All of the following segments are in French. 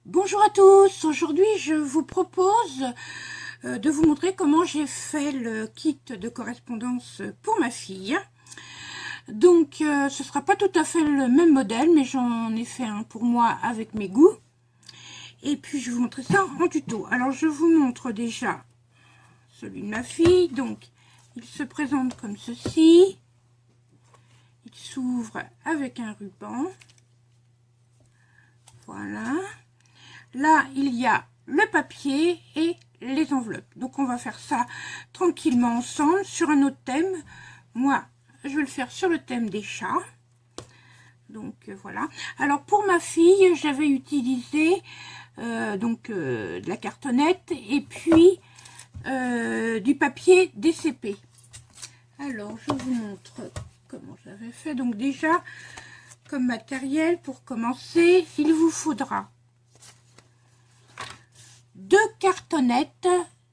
Bonjour à tous, aujourd'hui je vous propose de vous montrer comment j'ai fait le kit de correspondance pour ma fille. Donc ce sera pas tout à fait le même modèle, mais j'en ai fait un pour moi avec mes goûts. Et puis je vais vous montrer ça en tuto. Alors je vous montre déjà celui de ma fille. Donc il se présente comme ceci. Il s'ouvre avec un ruban. Voilà. Là, il y a le papier et les enveloppes. Donc, on va faire ça tranquillement ensemble sur un autre thème. Moi, je vais le faire sur le thème des chats. Donc, voilà. Alors, pour ma fille, j'avais utilisé de la cartonnette et puis du papier DCP. Alors, je vous montre comment j'avais fait. Donc, déjà, comme matériel, pour commencer, il vous faudra 2 cartonnettes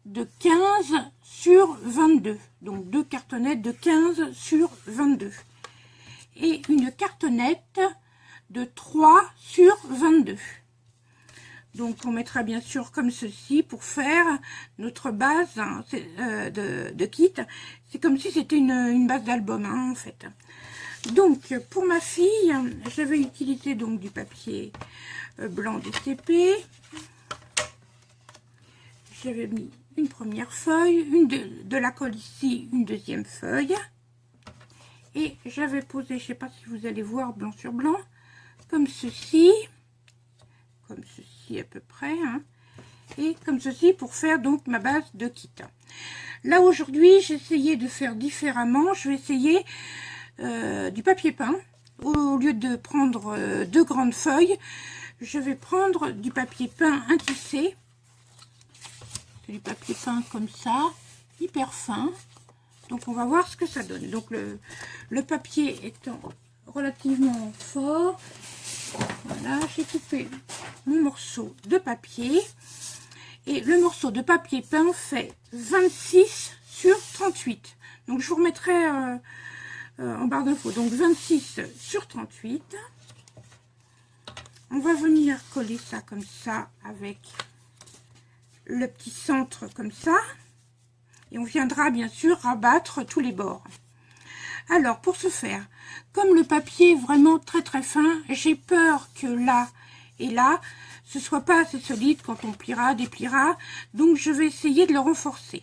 de 15 sur 22. Donc 2 cartonnettes de 15 sur 22. Et une cartonnette de 3 sur 22. Donc on mettra bien sûr comme ceci pour faire notre base de kit. C'est comme si c'était une base d'album en fait. Donc pour ma fille, j'avais utilisé donc du papier blanc DCP. J'avais mis une première feuille, de la colle ici, une deuxième feuille. Et j'avais posé, je ne sais pas si vous allez voir blanc sur blanc, comme ceci à peu près. Hein, et comme ceci pour faire donc ma base de kit. Là aujourd'hui, j'ai essayé de faire différemment. Je vais essayer du papier peint. Au lieu de prendre 2 grandes feuilles, je vais prendre du papier peint intissé. Du papier peint comme ça, hyper fin. Donc on va voir ce que ça donne. Donc le papier étant relativement fort, voilà, j'ai coupé mon morceau de papier. Et le morceau de papier peint fait 26 sur 38. Donc je vous remettrai en barre d'infos. Donc 26 sur 38. On va venir coller ça comme ça avec le petit centre comme ça, et on viendra bien sûr rabattre tous les bords. Alors pour ce faire, comme le papier est vraiment très fin, j'ai peur que là et là ce soit pas assez solide quand on pliera, dépliera, donc je vais essayer de le renforcer.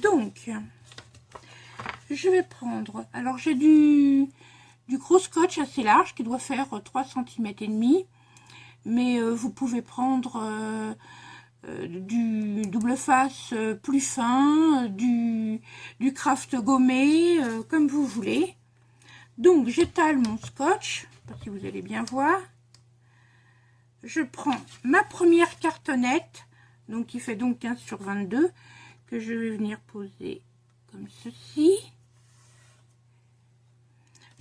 Donc je vais prendre, alors j'ai du gros scotch assez large qui doit faire 3 cm et demi, mais vous pouvez prendre du double face plus fin, du craft gommé, comme vous voulez. Donc j'étale mon scotch, je sais pas si vous allez bien voir. Je prends ma première cartonnette, donc qui fait donc 15 sur 22, que je vais venir poser comme ceci.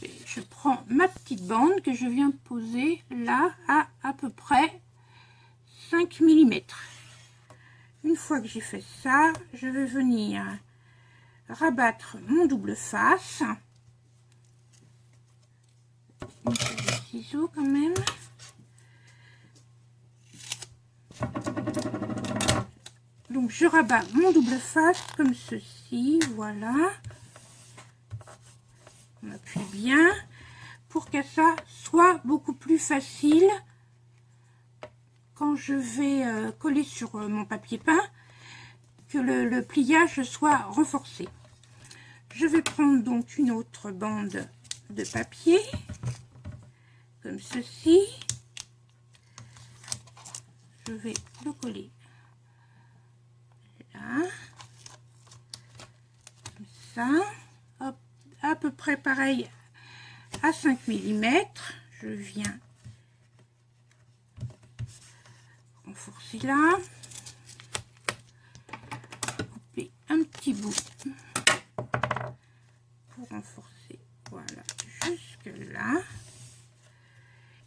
Et je prends ma petite bande que je viens poser là à peu près 5 mm. Une fois que j'ai fait ça, je vais venir rabattre mon double face. Une paire de ciseaux quand même. Donc je rabats mon double face comme ceci, voilà. On appuie bien pour que ça soit beaucoup plus facile quand je vais coller sur mon papier peint, que le pliage soit renforcé. Je vais prendre donc une autre bande de papier, comme ceci. Je vais le coller là, comme ça. Hop, à peu près pareil à 5 mm. Je viens renforcer là, couper un petit bout pour renforcer, voilà, jusque là,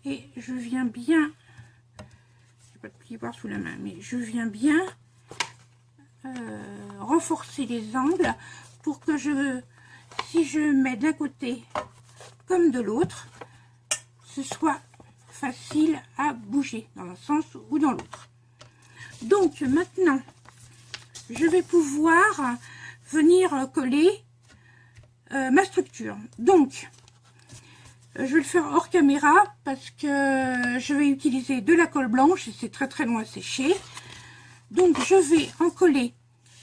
et je viens bien, j'ai pas de plioir sous la main, mais je viens bien renforcer les angles pour que si je mets d'un côté comme de l'autre, ce soit facile à bouger dans un sens ou dans l'autre. Donc maintenant, je vais pouvoir venir coller ma structure. Donc, je vais le faire hors caméra parce que je vais utiliser de la colle blanche et c'est très très long à sécher. Donc, je vais en coller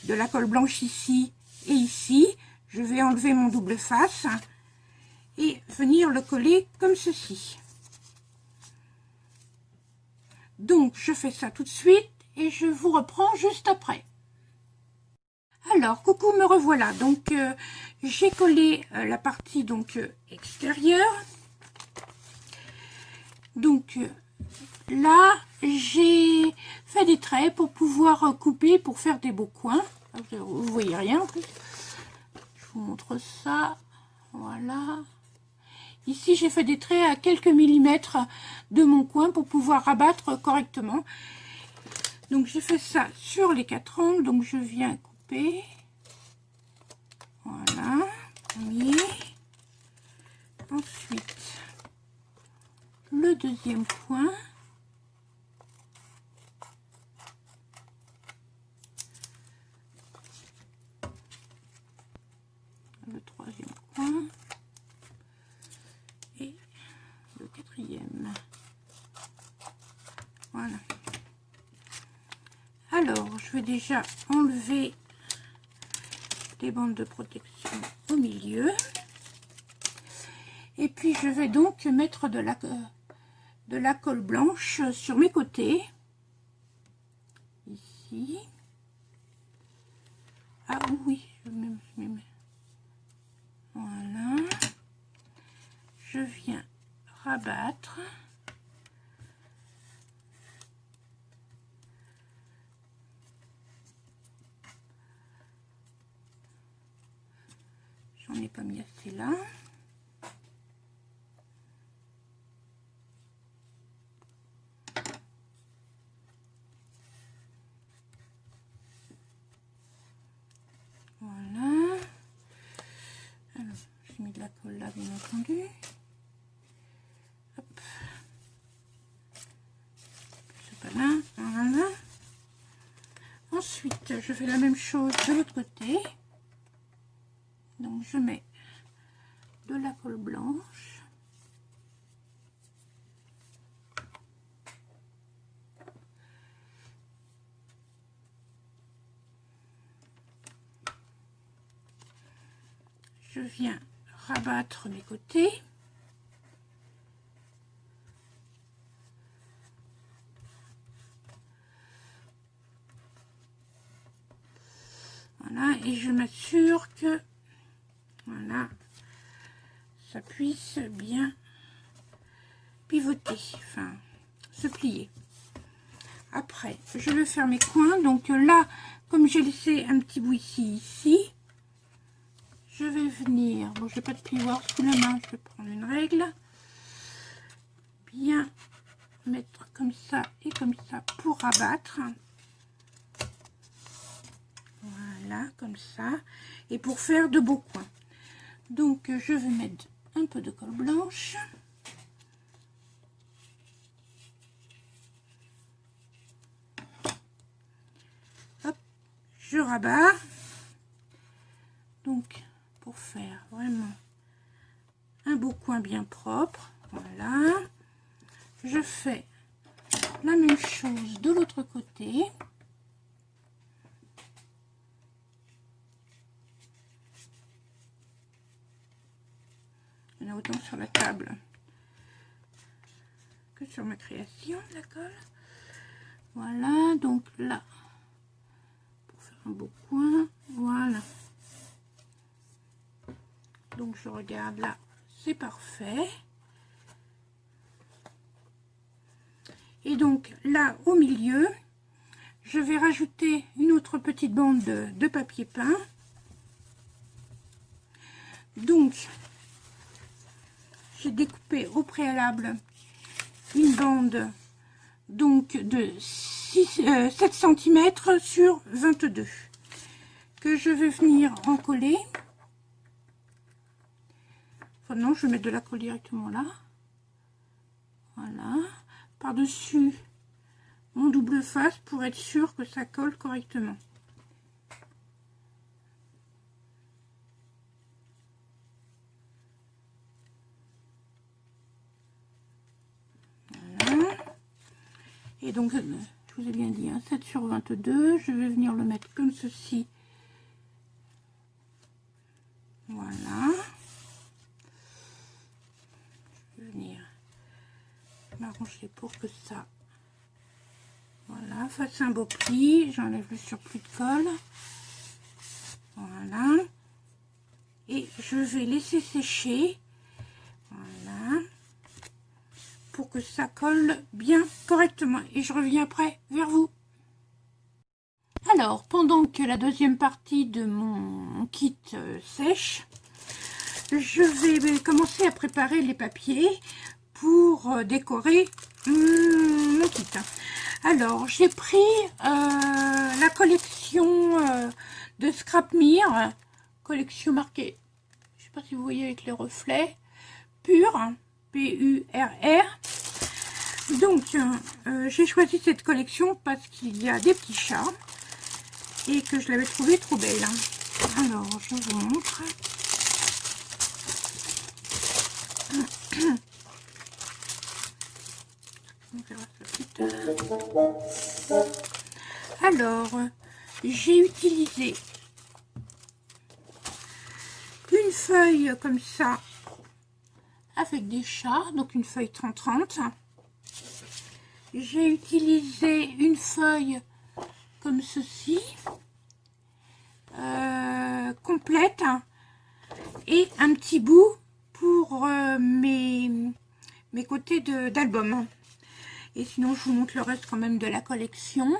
de la colle blanche ici et ici. Je vais enlever mon double face et venir le coller comme ceci. Donc, je fais ça tout de suite et je vous reprends juste après. Alors, coucou, me revoilà. Donc, j'ai collé la partie donc extérieure. Donc, là, j'ai fait des traits pour pouvoir couper, pour faire des beaux coins. Vous voyez rien en plus. Je vous montre ça. Voilà. Ici, j'ai fait des traits à quelques millimètres de mon coin pour pouvoir rabattre correctement. Donc, j'ai fait ça sur les 4 angles. Donc, je viens couper. Voilà. Premier. Ensuite, le deuxième coin. Le troisième coin. Et le quatrième. Voilà. Alors, je vais déjà enlever les bandes de protection au milieu. Et puis, je vais donc mettre de la colle blanche sur mes côtés. Ici. Ah oui, je mets. Voilà. Je viens rabattre. J'en ai pas mis assez là. Voilà. Alors, j'ai mis de la colle là, bien entendu. Hop. C'est pas là. Voilà. Ensuite, je fais la même chose de l'autre côté. Donc, je mets de la colle blanche. Je viens rabattre mes côtés. Voilà, et je m'assure que voilà, ça puisse bien pivoter, enfin se plier. Après, je vais faire mes coins. Donc là, comme j'ai laissé un petit bout ici, je vais venir, bon, je n'ai pas de plioir sous la main, je vais prendre une règle, bien mettre comme ça et comme ça pour rabattre. Voilà, comme ça, et pour faire de beaux coins. Donc, je vais mettre un peu de colle blanche. Hop, je rabats. Donc, pour faire vraiment un beau coin bien propre, voilà. Je fais la même chose de l'autre côté. Il y en a autant sur la table que sur ma création, la colle. Voilà, donc là, pour faire un beau coin, voilà. Donc je regarde là, c'est parfait. Et donc là, au milieu, je vais rajouter une autre petite bande de papier peint. Donc, j'ai découpé au préalable une bande donc de 7 cm sur 22 que je vais venir en coller. Enfin non, je vais mettre de la colle directement là. Voilà, par-dessus mon double face pour être sûr que ça colle correctement. Voilà. Et donc, je vous ai bien dit, hein, 7 sur 22, je vais venir le mettre comme ceci. Voilà. Je vais venir m'arranger pour que ça, voilà, fasse un beau pli. J'enlève le surplus de colle. Voilà. Et je vais laisser sécher. Voilà. Pour que ça colle bien correctement. Et je reviens après vers vous. Alors, pendant que la deuxième partie de mon kit sèche, je vais commencer à préparer les papiers pour décorer mon kit. Alors, j'ai pris la collection de Scrap Mir, collection marquée, je ne sais pas si vous voyez avec les reflets, Pur, P-U-R-R. Donc, j'ai choisi cette collection parce qu'il y a des petits chats et que je l'avais trouvée trop belle. Alors, je vous montre. Alors, j'ai utilisé une feuille comme ça avec des chats, donc une feuille 30-30. J'ai utilisé une feuille comme ceci, complète, et un petit bout pour mes côtés d'album. Et sinon, je vous montre le reste quand même de la collection.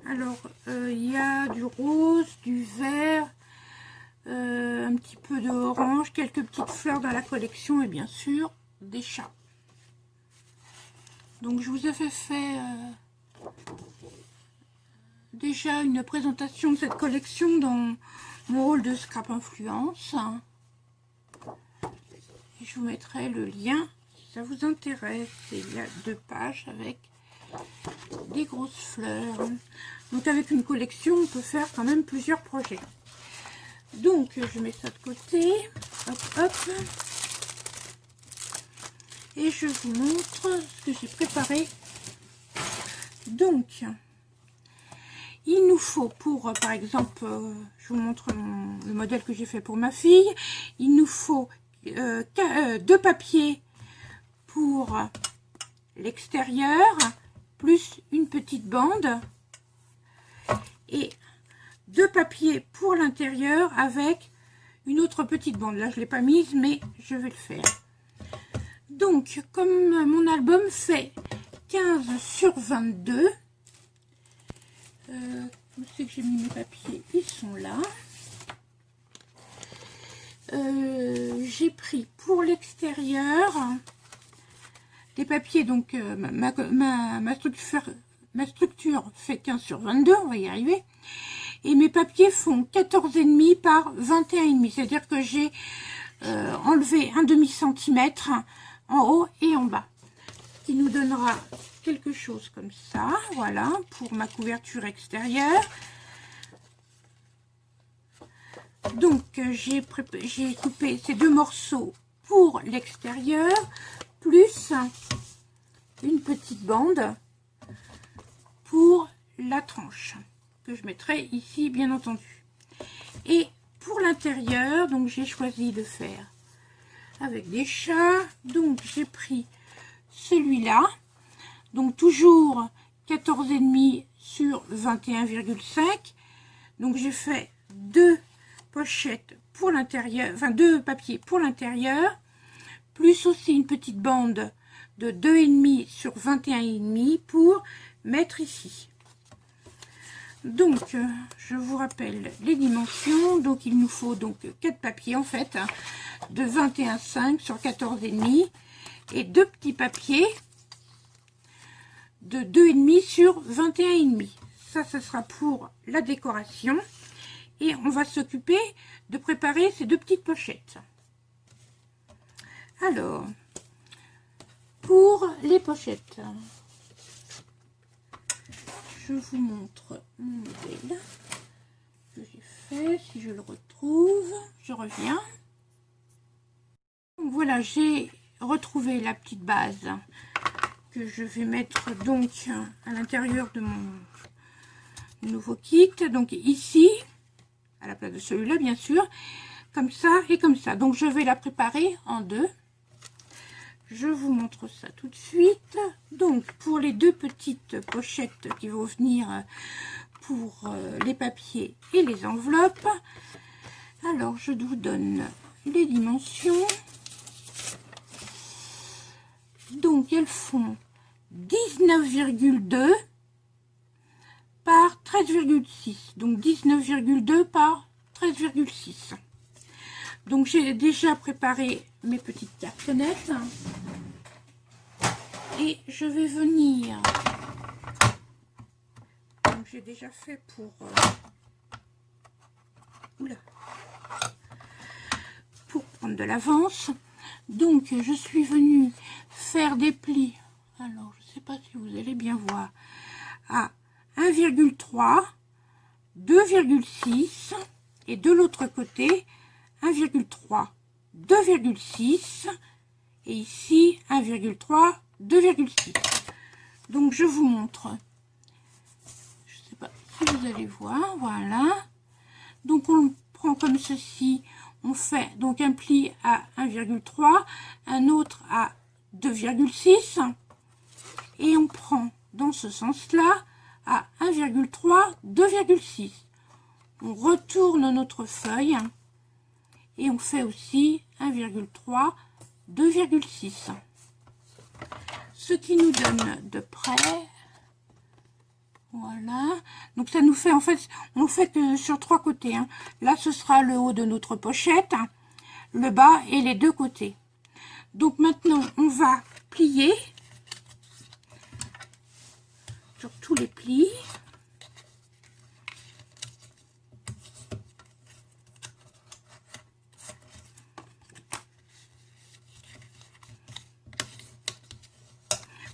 Alors, il y a du rose, du vert, un petit peu de orange, quelques petites fleurs dans la collection et bien sûr, des chats. Donc, je vous ai fait déjà une présentation de cette collection dans mon rôle de Scrap Influence. Et je vous mettrai le lien si ça vous intéresse. Et il y a 2 pages avec des grosses fleurs. Donc avec une collection, on peut faire quand même plusieurs projets. Donc je mets ça de côté. Hop, hop. Et je vous montre ce que j'ai préparé. Donc, il nous faut pour, par exemple, je vous montre le modèle que j'ai fait pour ma fille. Il nous faut 2 papiers pour l'extérieur, plus une petite bande. Et 2 papiers pour l'intérieur avec une autre petite bande. Là, je ne l'ai pas mise, mais je vais le faire. Donc, comme mon album fait 15 sur 22, où c'est que j'ai mis mes papiers? Ils sont là. J'ai pris pour l'extérieur des papiers, donc ma structure fait 15 sur 22, on va y arriver. Et mes papiers font 14,5 par 21,5, c'est-à-dire que j'ai enlevé un demi-centimètre en haut et en bas, ce qui nous donnera quelque chose comme ça, voilà, pour ma couverture extérieure. Donc, j'ai coupé ces 2 morceaux pour l'extérieur, plus une petite bande pour la tranche, que je mettrai ici, bien entendu. Et pour l'intérieur, donc j'ai choisi de faire avec des chats. Donc, j'ai pris celui-là. Donc, toujours 14,5 sur 21,5. Donc, j'ai fait 2 pochettes pour l'intérieur, enfin 2 papiers pour l'intérieur, plus aussi une petite bande de 2,5 sur 21,5 pour mettre ici. Donc, je vous rappelle les dimensions. Donc, il nous faut donc 4 papiers en fait, de 21,5 sur 14,5 et 2 petits papiers de 2,5 sur 21,5. Ça, ce sera pour la décoration. Et on va s'occuper de préparer ces 2 petites pochettes. Alors, pour les pochettes, je vous montre mon modèle que j'ai fait. Si je le retrouve, je reviens. Donc voilà, j'ai retrouvé la petite base que je vais mettre donc à l'intérieur de mon nouveau kit. Donc ici, à la place de celui-là, bien sûr, comme ça et comme ça. Donc je vais la préparer en deux. Je vous montre ça tout de suite. Donc pour les deux petites pochettes qui vont venir pour les papiers et les enveloppes, alors je vous donne les dimensions. Donc elles font 19,2 par 13,6. Donc 19,2 par 13,6. Donc j'ai déjà préparé mes petites cartonnettes et je vais venir, donc j'ai déjà fait pour prendre de l'avance. Donc je suis venue faire des plis, alors je ne sais pas si vous allez bien voir, à 1,3, 2,6 et de l'autre côté 1,3, 2,6 et ici 1,3, 2,6. Donc je vous montre. Je ne sais pas si vous allez voir. Voilà. Donc on prend comme ceci. On fait donc un pli à 1,3, un autre à 2,6 et on prend dans ce sens-là à 1,3, 2,6. On retourne notre feuille. Et on fait aussi 1,3, 2,6. Ce qui nous donne de près. Voilà. Donc ça nous fait, en fait, on le fait que sur trois côtés. Hein. Là, ce sera le haut de notre pochette, le bas et les deux côtés. Donc maintenant, on va plier sur tous les plis.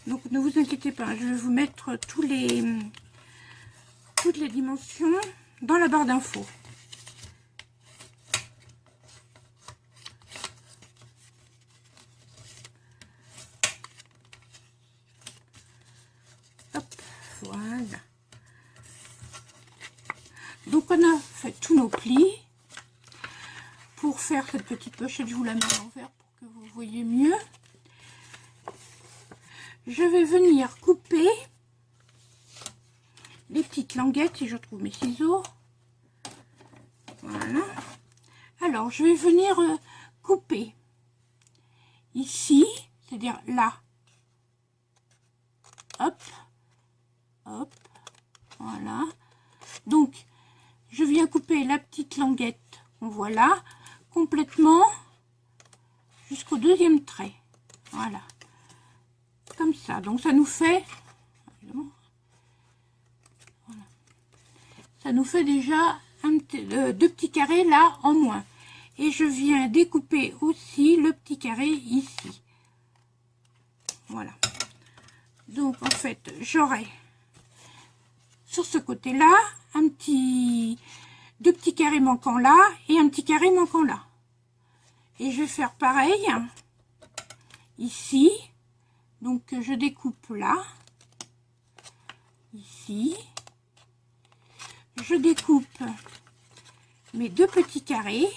Donc ne vous inquiétez pas, je vais vous mettre toutes les dimensions dans la barre d'infos. Hop, voilà. Donc on a fait tous nos plis. Pour faire cette petite pochette, je vous la mets à l'envers pour que vous voyez mieux. Je vais venir couper les petites languettes, si je trouve mes ciseaux. Voilà. Alors, je vais venir couper ici, c'est-à-dire là. Hop, hop, voilà. Donc, je viens couper la petite languette, on voit là, complètement jusqu'au deuxième trait. Voilà. Comme ça, donc ça nous fait, voilà. Ça nous fait déjà deux petits carrés là en moins. Et je viens découper aussi le petit carré ici. Voilà. Donc en fait, j'aurai sur ce côté-là deux petits carrés manquants là et un petit carré manquant là. Et je vais faire pareil ici. Donc je découpe là, ici, je découpe mes deux petits carrés.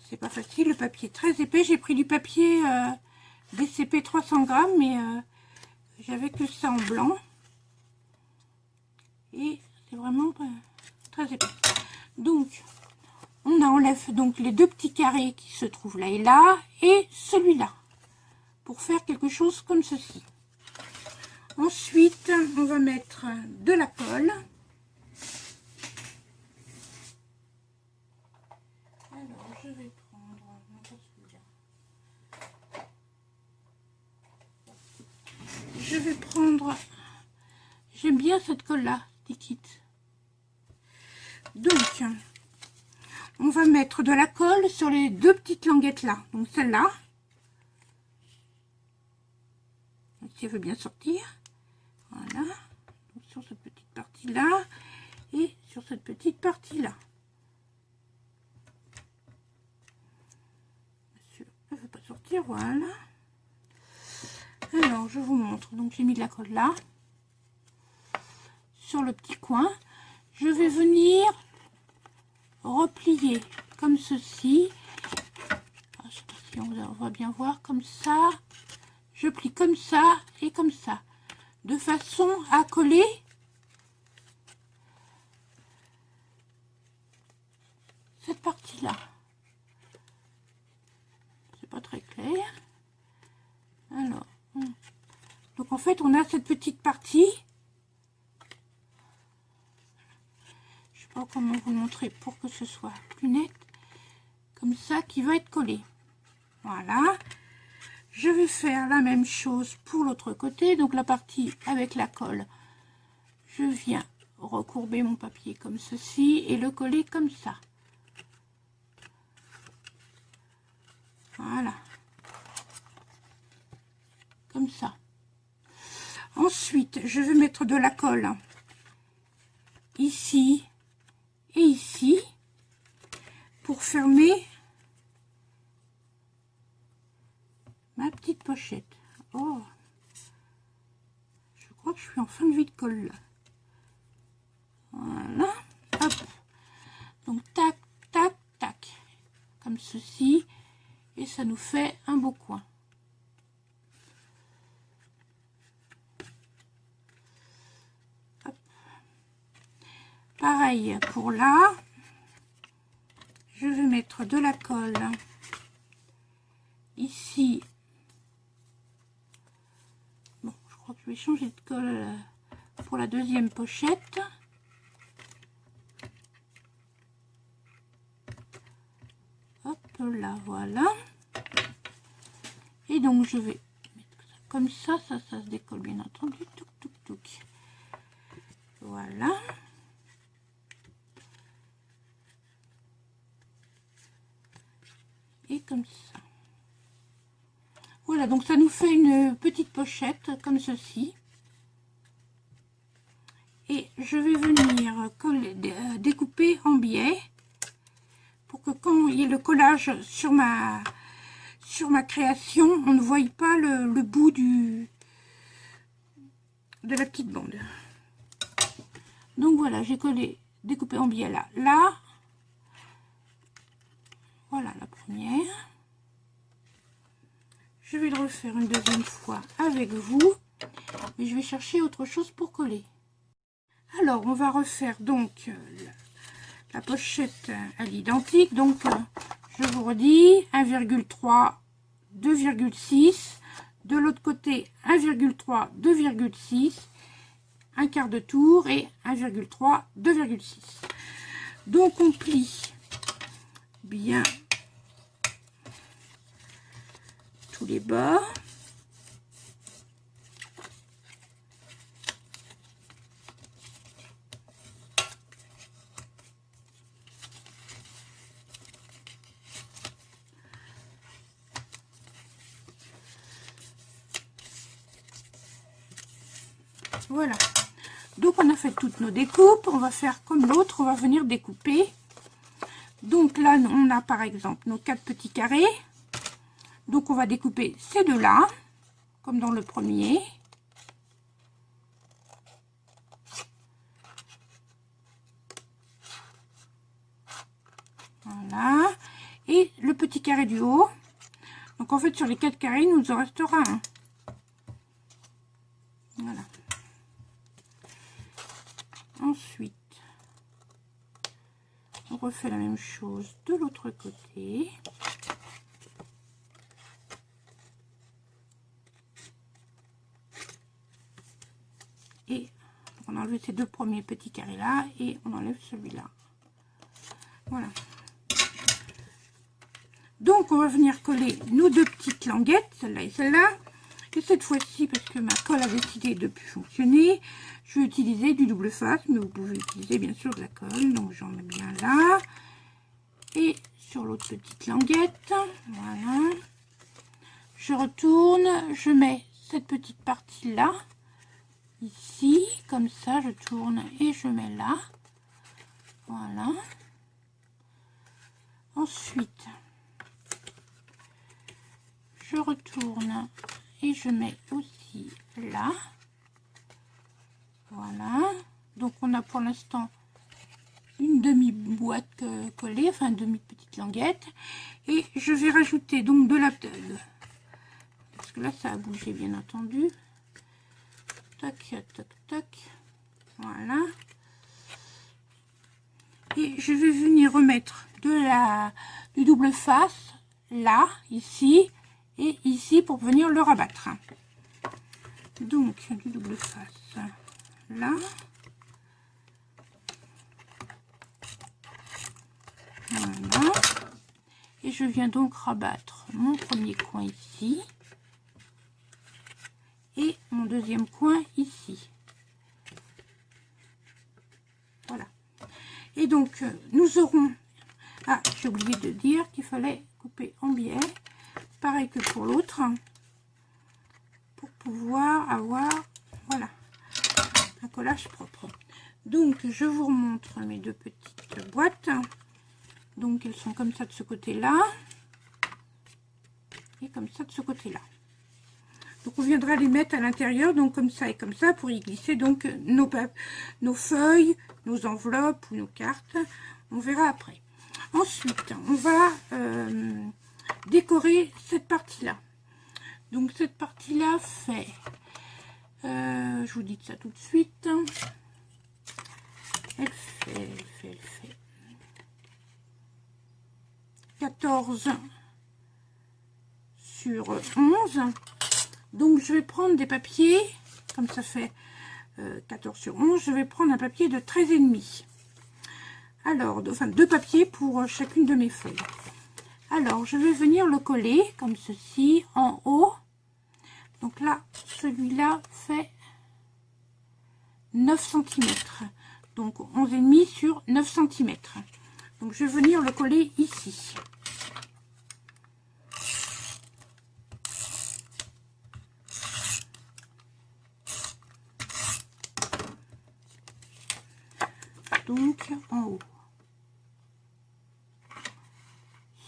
C'est pas facile, le papier est très épais. J'ai pris du papier DCP 300 grammes, mais j'avais que ça en blanc. Et c'est vraiment très épais. Donc on enlève donc les deux petits carrés qui se trouvent là et là, et celui-là. Pour faire quelque chose comme ceci. Ensuite, on va mettre de la colle. Alors, je vais prendre... Je vais prendre... J'aime bien cette colle-là, Stick It. Donc, on va mettre de la colle sur les deux petites languettes là. Donc celle-là. Si elle veut bien sortir. Voilà. Donc, sur cette petite partie-là. Et sur cette petite partie-là. Elle ne veut pas sortir, voilà. Alors, je vous montre. Donc, j'ai mis de la colle là. Sur le petit coin. Je vais venir replier comme ceci. Je ne sais pas si on va bien voir, comme ça. Je plie comme ça et comme ça. De façon à coller cette partie-là. C'est pas très clair. Alors, donc en fait, on a cette petite partie. Je sais pas comment vous montrer pour que ce soit plus net. Comme ça, qui va être collé. Voilà. Je vais faire la même chose pour l'autre côté. Donc la partie avec la colle, je viens recourber mon papier comme ceci et le coller comme ça. Voilà. Comme ça. Ensuite, je vais mettre de la colle ici et ici pour fermer ma petite pochette. Oh, je crois que je suis en fin de vie de colle là. Voilà. Hop. Donc tac, tac, tac. Comme ceci. Et ça nous fait un beau coin. Hop. Pareil pour là. Je vais mettre de la colle ici. Bon, je crois que je vais changer de colle pour la deuxième pochette. Hop là, voilà. Et donc je vais mettre ça comme ça, ça se décolle bien entendu. Touc, touc, touc. Voilà. Et comme ça. Voilà, donc ça nous fait une petite pochette comme ceci. Et je vais venir coller, découper en biais pour que quand il y ait le collage sur ma création, on ne voie pas le bout de la petite bande. Donc voilà, j'ai collé, découpé en biais là. Là, voilà la première. Je vais le refaire une deuxième fois avec vous. Mais je vais chercher autre chose pour coller. Alors, on va refaire donc la pochette à l'identique. Donc, je vous redis, 1,3, 2,6. De l'autre côté, 1,3, 2,6. Un quart de tour et 1,3, 2,6. Donc, on plie bien tous les bords. Voilà, donc on a fait toutes nos découpes. On va faire comme l'autre, on va venir découper. Donc là on a par exemple nos 4 petits carrés, donc on va découper ces deux là comme dans le premier. Voilà, et le petit carré du haut. Donc en fait sur les 4 carrés il nous en restera un. Voilà. Ensuite, on refait la même chose de l'autre côté. Et on enlève ces deux premiers petits carrés là et on enlève celui-là. Voilà. Donc, on va venir coller nos deux petites languettes, celle-là et celle-là. Et cette fois-ci, parce que ma colle a décidé de ne plus fonctionner, je vais utiliser du double face, mais vous pouvez utiliser bien sûr de la colle. Donc j'en mets bien là. Et sur l'autre petite languette, voilà. Je retourne, je mets cette petite partie là, ici, comme ça, je tourne et je mets là. Voilà. Ensuite, je retourne et je mets aussi là. Voilà. Donc on a pour l'instant une demi-boîte collée, enfin une demi-petite languette. Et je vais rajouter donc de la... Parce que là ça a bougé bien entendu. Tac, tac, tac. Voilà. Et je vais venir remettre du double face là, ici et ici pour venir le rabattre. Donc du double face là. Voilà. Et je viens donc rabattre mon premier coin ici et mon deuxième coin ici. Voilà. Et donc nous aurons... Ah, j'ai oublié de dire qu'il fallait couper en biais, pareil que pour l'autre, pour pouvoir avoir, voilà, un collage propre. Donc je vous remontre mes deux petites boîtes. Donc elles sont comme ça de ce côté-là et comme ça de ce côté-là. Donc on viendra les mettre à l'intérieur, donc comme ça et comme ça, pour y glisser donc nos feuilles, nos enveloppes ou nos cartes. On verra après. Ensuite, on va décorer cette partie-là. Donc cette partie-là fait, je vous dis ça tout de suite, elle fait 14 sur 11. Donc je vais prendre des papiers, comme ça fait 14 sur 11, je vais prendre un papier de 13,5. Alors, enfin deux papiers pour chacune de mes feuilles. Alors, je vais venir le coller comme ceci en haut. Donc là, celui-là fait 9 cm. Donc 11,5 sur 9 cm. Donc je vais venir le coller ici. Donc en haut.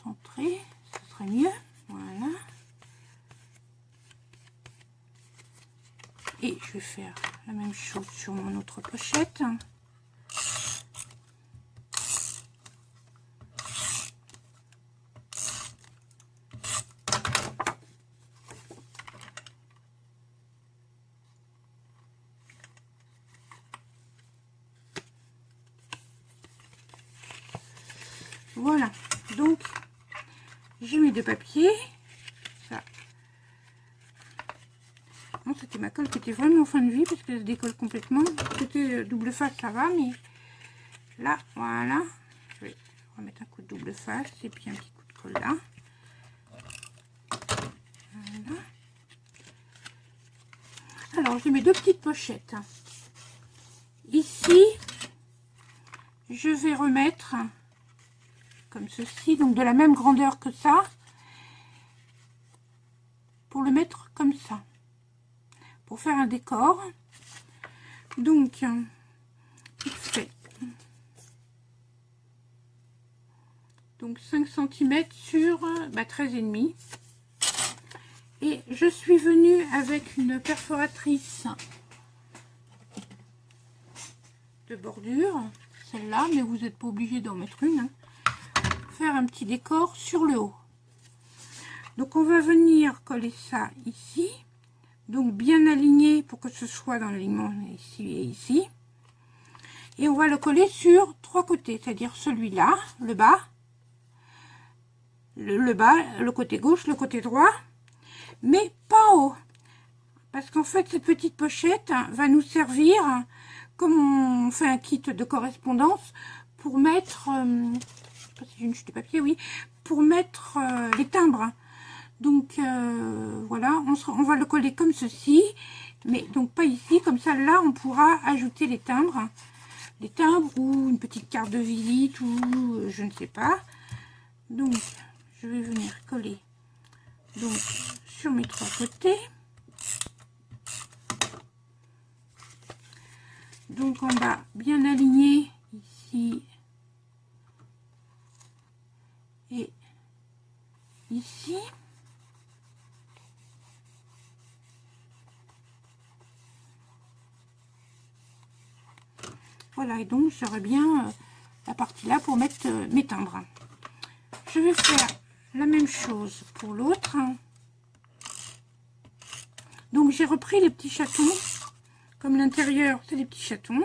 Centré, ce serait mieux. Voilà. Et je vais faire la même chose sur mon autre pochette. Voilà, donc j'ai mis deux papiers. Ça. Bon, c'était ma colle qui était vraiment en fin de vie parce qu'elle se décolle complètement. C'était double face, ça va, mais là, voilà. Je vais remettre un coup de double face et puis un petit coup de colle là. Voilà. Alors, j'ai mes deux petites pochettes. Ici, je vais remettre comme ceci, donc de la même grandeur que ça, pour le mettre comme ça, pour faire un décor. Donc il fait donc 5 cm sur 13,5, et je suis venue avec une perforatrice de bordure, celle-là, mais vous n'êtes pas obligé d'en mettre une, hein. Faire un petit décor sur le haut. Donc on va venir coller ça ici, donc bien aligné pour que ce soit dans l'alignement ici et ici, et on va le coller sur trois côtés, c'est-à-dire celui-là, le bas, le bas, le côté gauche, le côté droit, mais pas en haut, parce qu'en fait cette petite pochette va nous servir, comme on fait un kit de correspondance, pour mettre c'est une chute de papier, oui, pour mettre les timbres. Donc voilà, on va le coller comme ceci, mais donc pas ici, comme ça là on pourra ajouter les timbres ou une petite carte de visite ou je ne sais pas. Donc je vais venir coller donc sur mes 3 côtés. Donc on va bien aligner ici et ici. Voilà, et donc j'aurai bien la partie là pour mettre mes timbres. Je vais faire la même chose pour l'autre. Donc j'ai repris les petits chatons, comme l'intérieur c'est des petits chatons,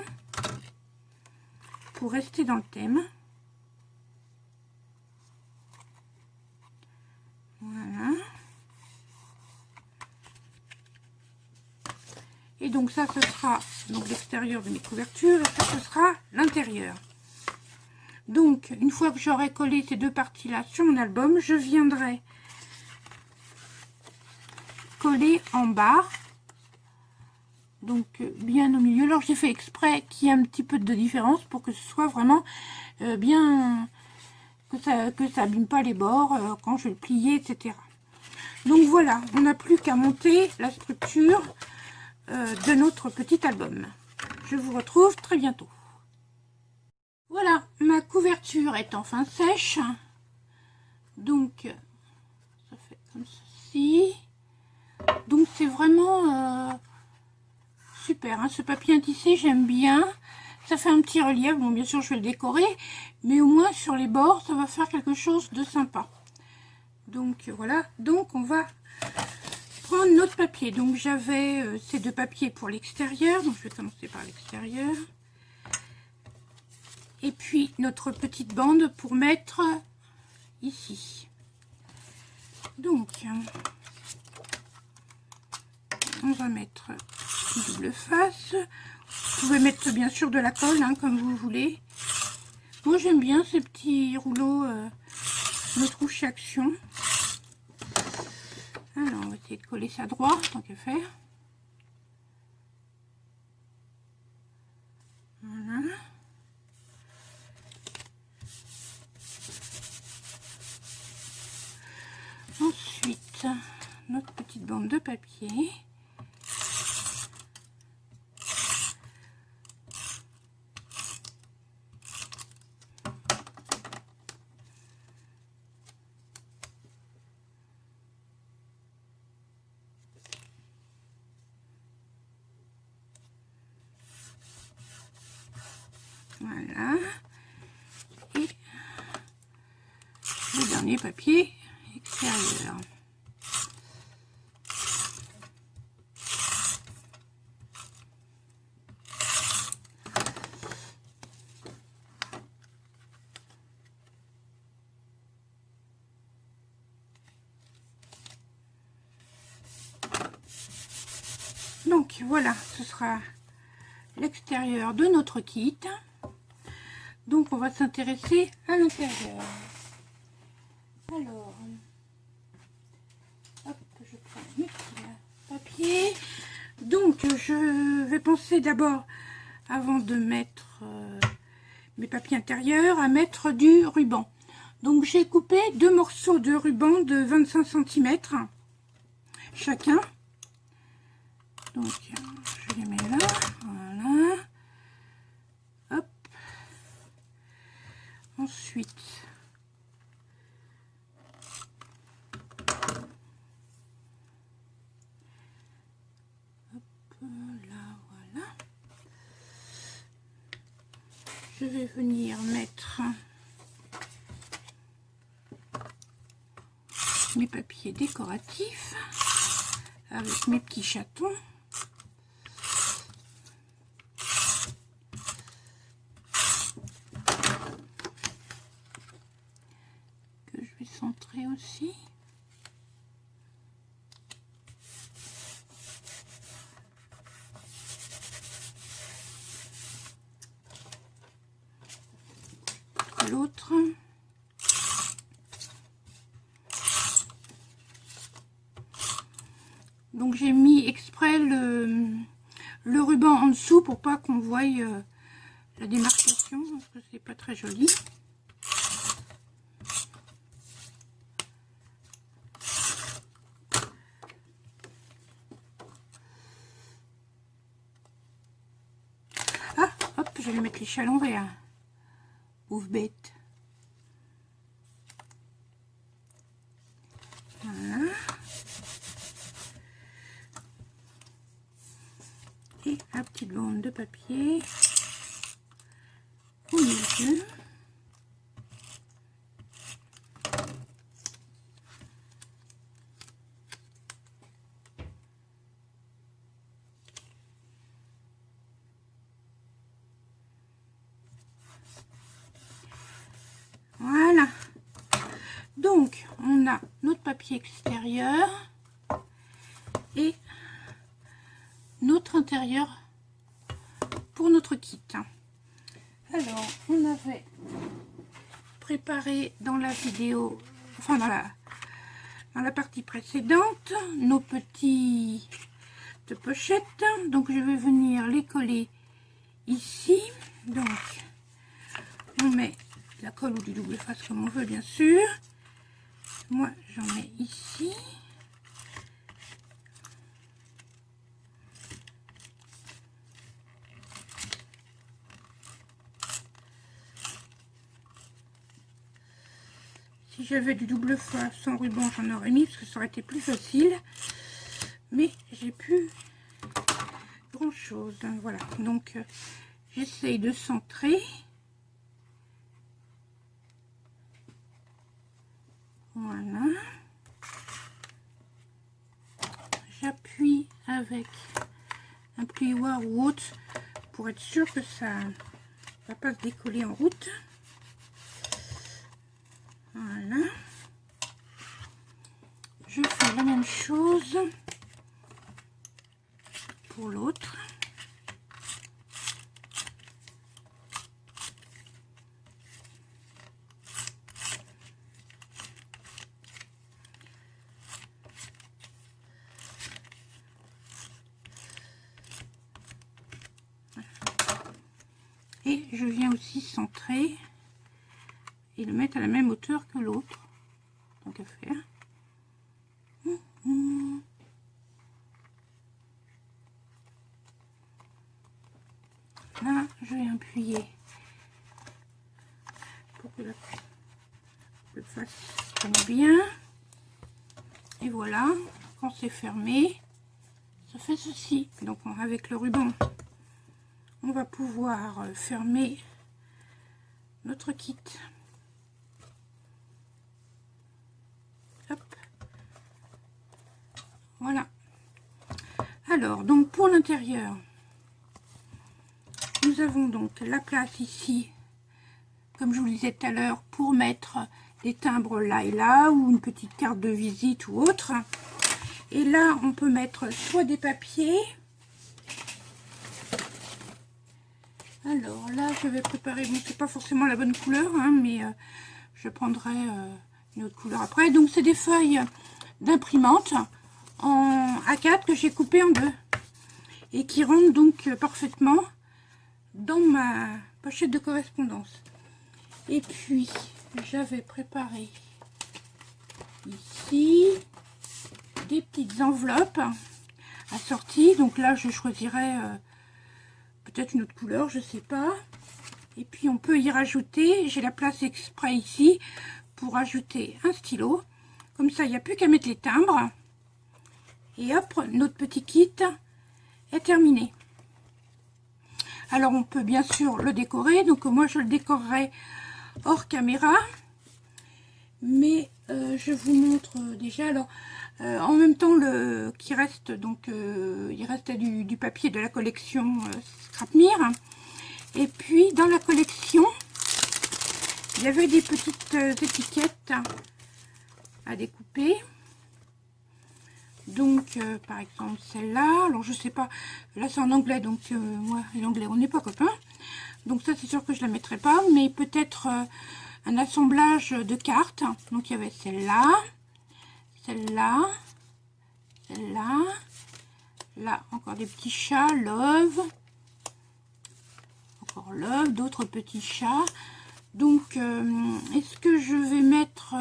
pour rester dans le thème. Voilà. Et donc ça, ce sera donc l'extérieur de mes couvertures, et ça, ce sera l'intérieur. Donc, une fois que j'aurai collé ces deux parties-là sur mon album, je viendrai coller en bas, donc bien au milieu. Alors, j'ai fait exprès qu'il y ait un petit peu de différence pour que ce soit vraiment bien, que ça abîme pas les bords quand je vais le plier, etc. Donc voilà, on n'a plus qu'à monter la structure de notre petit album. Je vous retrouve très bientôt. Voilà, ma couverture est enfin sèche. Donc, ça fait comme ceci. Donc, c'est vraiment super. Hein, ce papier à tisser, j'aime bien. Ça fait un petit relief. Bon, bien sûr, je vais le décorer. Mais au moins, sur les bords, ça va faire quelque chose de sympa. Donc, voilà. Donc, on va prendre notre papier. Donc, j'avais ces deux papiers pour l'extérieur. Donc, je vais commencer par l'extérieur. Et puis notre petite bande pour mettre ici. Donc on va mettre une double face. Vous pouvez mettre bien sûr de la colle hein, comme vous voulez. Moi j'aime bien ces petits rouleaux Notre Rouge Chez Action. Alors on va essayer de coller ça droit tant qu'à faire. Voilà. Ensuite, notre petite bande de papier. Voilà. Et le dernier papier extérieur. Donc voilà, ce sera l'extérieur de notre kit. Donc on va s'intéresser à l'intérieur. Alors, hop, je prends mes petits papiers. Donc je vais penser d'abord, avant de mettre mes papiers intérieurs, à mettre du ruban. Donc j'ai coupé 2 morceaux de ruban de 25 cm chacun. Donc je les mets là, voilà. Hop. Ensuite, hop, là, voilà. Je vais venir mettre mes papiers décoratifs avec mes petits chatons. Que je vais centrer aussi. L'autre. Donc j'ai mis exprès le ruban en dessous pour pas qu'on voie la démarcation parce que c'est pas très joli. j'allais mettre les chats à l'envers. Pauvre bête. Voilà. Et la petite bande de papier au milieu. Voilà. Donc, on a notre papier extérieur et notre intérieur pour notre kit. Alors, on avait préparé dans la vidéo, enfin dans la partie précédente, nos petites pochettes. Donc, je vais venir les coller ici. Donc, on met la colle ou du double face comme on veut, bien sûr. Moi, j'en mets ici. Si j'avais du double face sans ruban, j'en aurais mis parce que ça aurait été plus facile. Mais j'ai plus grand chose. Voilà. Donc, j'essaye de centrer. Voilà. J'appuie avec un plioir ou autre pour être sûr que ça ne va pas se décoller en route. Voilà. Je fais la même chose pour l'autre. Et je viens aussi centrer et le mettre à la même hauteur que l'autre. Tant qu'à faire. Là, je vais appuyer pour que le face tienne bien. Et voilà, quand c'est fermé, ça fait ceci. Donc avec le ruban, on va pouvoir fermer notre kit. Hop. Voilà. Alors, donc pour l'intérieur, nous avons donc la place ici, comme je vous le disais tout à l'heure, pour mettre des timbres là et là, ou une petite carte de visite ou autre. Et là, on peut mettre soit des papiers. Alors là, je vais préparer, bon, c'est pas forcément la bonne couleur, hein, mais je prendrai une autre couleur après. Donc, c'est des feuilles d'imprimante en A4 que j'ai coupé en deux et qui rentrent donc parfaitement dans ma pochette de correspondance. Et puis, j'avais préparé ici des petites enveloppes assorties. Donc là, je choisirais peut-être une autre couleur, je sais pas. Et puis, on peut y rajouter, j'ai la place exprès ici, pour ajouter un stylo. Comme ça, il n'y a plus qu'à mettre les timbres. Et hop, notre petit kit est terminé. Alors, on peut bien sûr le décorer. Donc, moi, je le décorerai hors caméra. Mais je vous montre déjà. Alors, en même temps, qui reste, donc, il restait du papier de la collection Scrapmere. Et puis, dans la collection, il y avait des petites étiquettes à découper. Donc, par exemple, celle-là. Alors, je sais pas. Là, c'est en anglais. Donc, moi et l'anglais, on n'est pas copains. Donc, ça, c'est sûr que je la mettrai pas. Mais peut-être un assemblage de cartes. Donc, il y avait celle-là. Celle-là. Celle-là. Là, encore des petits chats. Love. Encore love. D'autres petits chats. Donc, est-ce que je vais mettre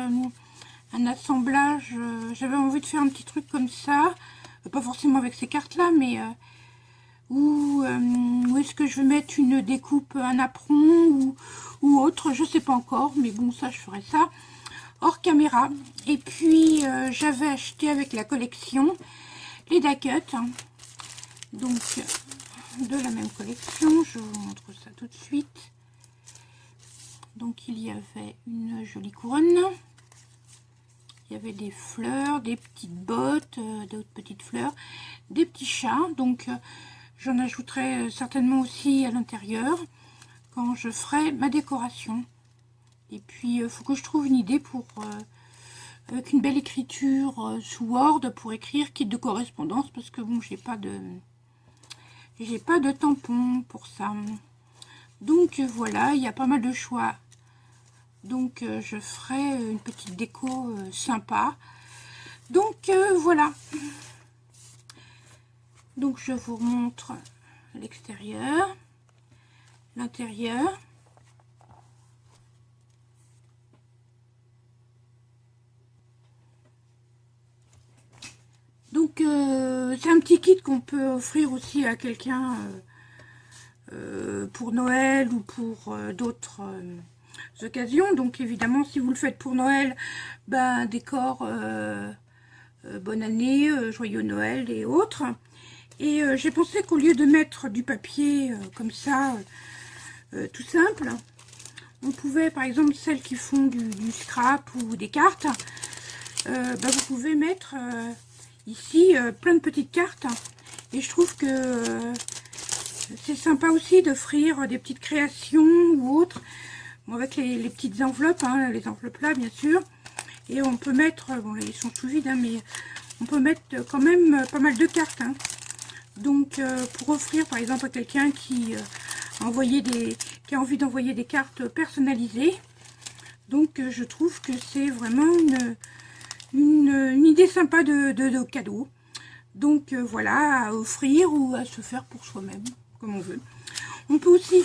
un assemblage, j'avais envie de faire un petit truc comme ça, pas forcément avec ces cartes là, mais ou est-ce que je vais mettre une découpe, un apron ou autre, je sais pas encore, mais bon, ça je ferai ça hors caméra. Et puis j'avais acheté avec la collection les die cut, hein, donc de la même collection. Je vous montre ça tout de suite. Donc il y avait une jolie couronne, il y avait des fleurs, des petites bottes, d'autres petites fleurs, des petits chats. Donc j'en ajouterai certainement aussi à l'intérieur quand je ferai ma décoration. Et puis il faut que je trouve une idée pour avec une belle écriture sous Word pour écrire kit de correspondance, parce que bon, j'ai pas de tampon pour ça. Donc voilà, il y a pas mal de choix. Donc je ferai une petite déco sympa. Donc voilà. Donc je vous montre l'extérieur, l'intérieur. Donc c'est un petit kit qu'on peut offrir aussi à quelqu'un pour Noël ou pour d'autres occasions. Donc évidemment, si vous le faites pour Noël, ben décor bonne année, joyeux Noël et autres. Et j'ai pensé qu'au lieu de mettre du papier comme ça, tout simple, on pouvait, par exemple, celles qui font du scrap ou des cartes, ben, vous pouvez mettre ici plein de petites cartes. Et je trouve que c'est sympa aussi d'offrir des petites créations ou autres, bon, avec les petites enveloppes, hein, les enveloppes là bien sûr. Et on peut mettre, bon là ils sont tout vides, hein, mais on peut mettre quand même pas mal de cartes, hein. Donc pour offrir par exemple à quelqu'un qui a envie d'envoyer des cartes personnalisées. Donc je trouve que c'est vraiment une idée sympa de cadeau. Donc voilà, à offrir ou à se faire pour soi-même, comme on veut. On peut aussi,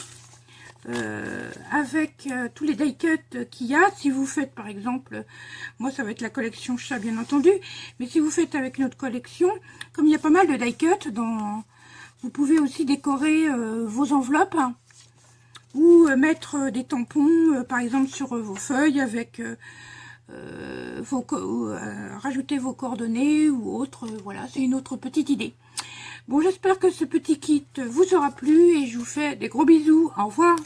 avec tous les die cut qu'il y a, si vous faites par exemple, moi ça va être la collection chat bien entendu, mais si vous faites avec notre collection, comme il y a pas mal de die cut, vous pouvez aussi décorer vos enveloppes, hein, ou mettre des tampons par exemple sur vos feuilles avec rajouter vos coordonnées ou autre. Voilà, c'est une autre petite idée. Bon, j'espère que ce petit kit vous aura plu et je vous fais des gros bisous. Au revoir.